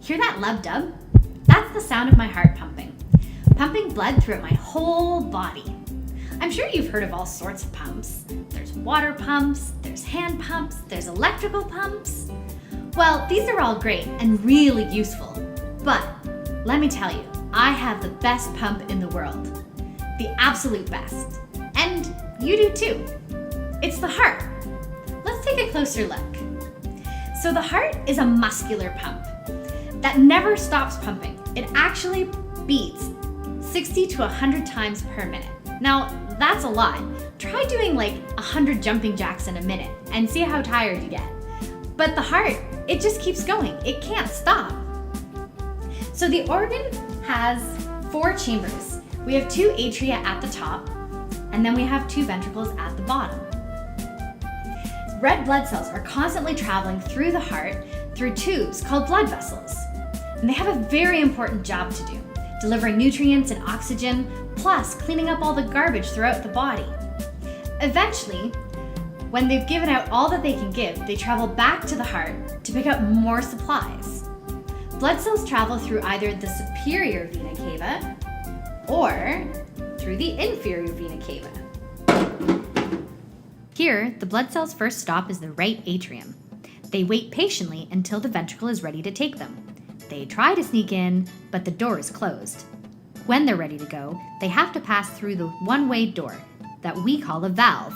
Hear that lub-dub? That's the sound of my heart pumping blood throughout my whole body. I'm sure you've heard of all sorts of pumps. There's water pumps, there's hand pumps, there's electrical pumps. Well, these are all great and really useful, but let me tell you, I have the best pump in the world. The absolute best. And you do too. It's the heart. Let's take a closer look. So the heart is a muscular pump that never stops pumping. It actually beats 60 to 100 times per minute. Now, that's a lot. Try doing like 100 jumping jacks in a minute and see how tired you get. But the heart, it just keeps going. It can't stop. So the organ has 4 chambers. We have 2 atria at the top, and then we have 2 ventricles at the bottom. Red blood cells are constantly traveling through the heart through tubes called blood vessels. And they have a very important job to do, delivering nutrients and oxygen, plus cleaning up all the garbage throughout the body. Eventually, when they've given out all that they can give, they travel back to the heart to pick up more supplies. Blood cells travel through either the superior vena cava or through the inferior vena cava. Here, the blood cells' first stop is the right atrium. They wait patiently until the ventricle is ready to take them. They try to sneak in, but the door is closed. When they're ready to go, they have to pass through the one-way door that we call a valve.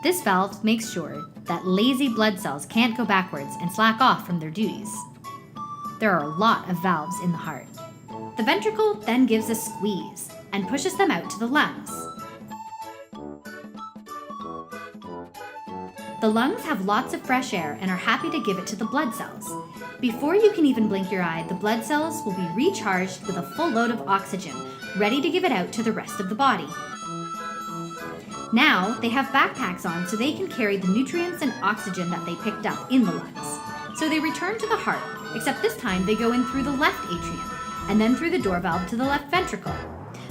This valve makes sure that lazy blood cells can't go backwards and slack off from their duties. There are a lot of valves in the heart. The ventricle then gives a squeeze and pushes them out to the lungs. The lungs have lots of fresh air and are happy to give it to the blood cells. Before you can even blink your eye, the blood cells will be recharged with a full load of oxygen, ready to give it out to the rest of the body. Now, they have backpacks on so they can carry the nutrients and oxygen that they picked up in the lungs. So they return to the heart, except this time they go in through the left atrium, and then through the door valve to the left ventricle.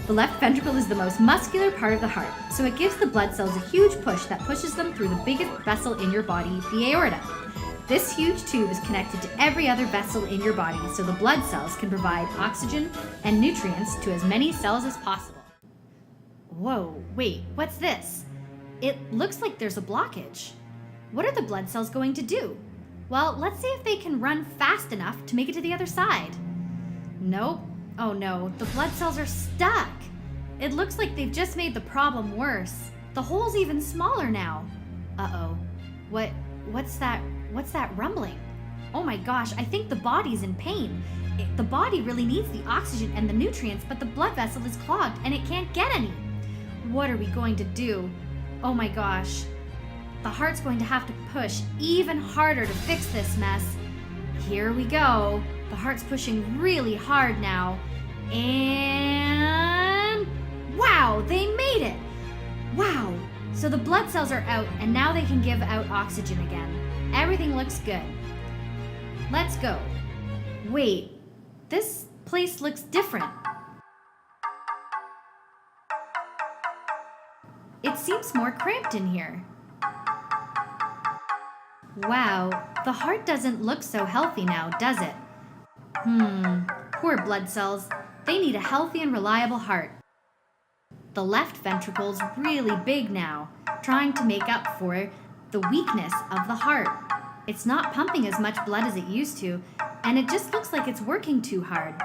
The left ventricle is the most muscular part of the heart, so it gives the blood cells a huge push that pushes them through the biggest vessel in your body, the aorta. This huge tube is connected to every other vessel in your body so the blood cells can provide oxygen and nutrients to as many cells as possible. Whoa, wait, what's this? It looks like there's a blockage. What are the blood cells going to do? Well, let's see if they can run fast enough to make it to the other side. Nope. Oh no, the blood cells are stuck. It looks like they've just made the problem worse. The hole's even smaller now. Uh-oh. What's that rumbling? Oh my gosh, I think the body's in pain. The body really needs the oxygen and the nutrients, but the blood vessel is clogged and it can't get any. What are we going to do? Oh my gosh. The heart's going to have to push even harder to fix this mess. Here we go. The heart's pushing really hard now. And wow, they made it. Wow. So the blood cells are out and now they can give out oxygen again. Everything looks good. Let's go. Wait, this place looks different. It seems more cramped in here. Wow, the heart doesn't look so healthy now, does it? Poor blood cells. They need a healthy and reliable heart. The left ventricle's really big now, trying to make up for the weakness of the heart. It's not pumping as much blood as it used to, and it just looks like it's working too hard.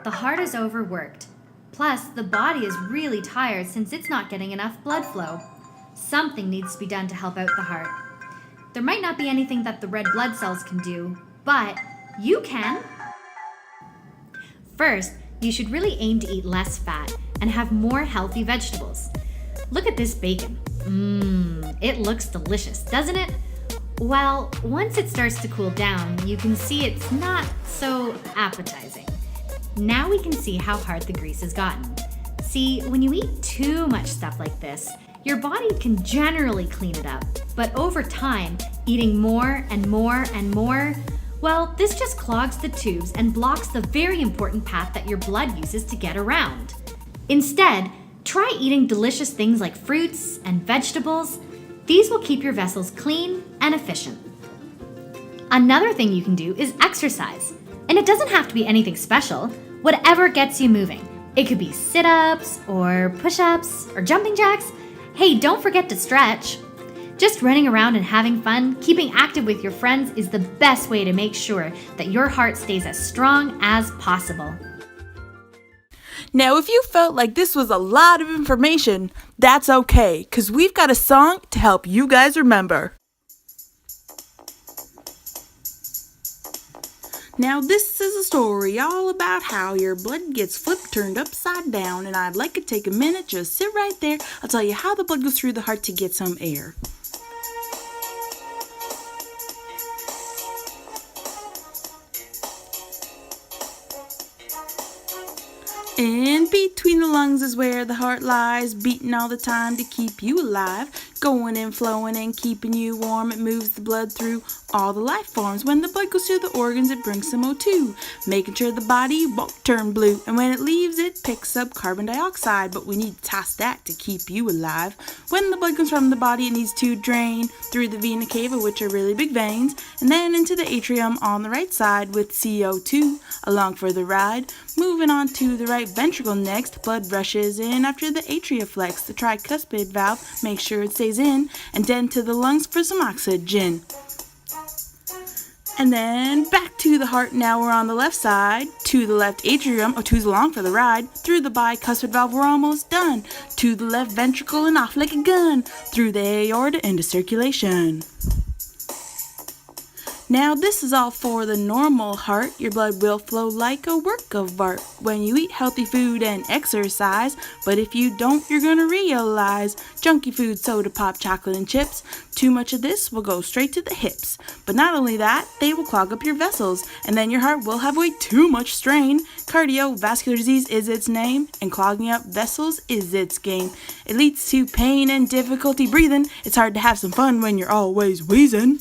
The heart is overworked. Plus, the body is really tired since it's not getting enough blood flow. Something needs to be done to help out the heart. There might not be anything that the red blood cells can do, but you can. First, you should really aim to eat less fat and have more healthy vegetables. Look at this bacon. It looks delicious, doesn't it? Well, once it starts to cool down, you can see it's not so appetizing. Now we can see how hard the grease has gotten. See, when you eat too much stuff like this, your body can generally clean it up, but over time, eating more and more and more, well, this just clogs the tubes and blocks the very important path that your blood uses to get around. Instead, try eating delicious things like fruits and vegetables. These will keep your vessels clean and efficient. Another thing you can do is exercise. And it doesn't have to be anything special. Whatever gets you moving. It could be sit-ups or push-ups or jumping jacks. Hey, don't forget to stretch. Just running around and having fun, keeping active with your friends is the best way to make sure that your heart stays as strong as possible. Now, if you felt like this was a lot of information, that's okay, because we've got a song to help you guys remember. Now, this is a story all about how your blood gets flipped, turned upside down, and I'd like to take a minute, just sit right there. I'll tell you how the blood goes through the heart to get some air. In between the lungs is where the heart lies, beating all the time to keep you alive. Going and flowing and keeping you warm, it moves the blood through all the life forms. When the blood goes to the organs, it brings some O2, making sure the body won't turn blue. And when it leaves, it picks up carbon dioxide, but we need to toss that to keep you alive. When the blood comes from the body, it needs to drain through the vena cava, which are really big veins, and then into the atrium on the right side with CO2 along for the ride. Moving on to the right ventricle next, blood rushes in after the atria flex. The tricuspid valve makes sure it stays in, and then to the lungs for some oxygen. And then back to the heart. Now we're on the left side, to the left atrium, two's along for the ride. Through the bicuspid valve, we're almost done. To the left ventricle and off like a gun, through the aorta into circulation. Now this is all for the normal heart. Your blood will flow like a work of art when you eat healthy food and exercise. But if you don't, you're gonna realize junky food, soda pop, chocolate and chips, too much of this will go straight to the hips. But not only that, they will clog up your vessels, and then your heart will have way too much strain. Cardiovascular disease is its name, and clogging up vessels is its game. It leads to pain and difficulty breathing. It's hard to have some fun when you're always wheezing.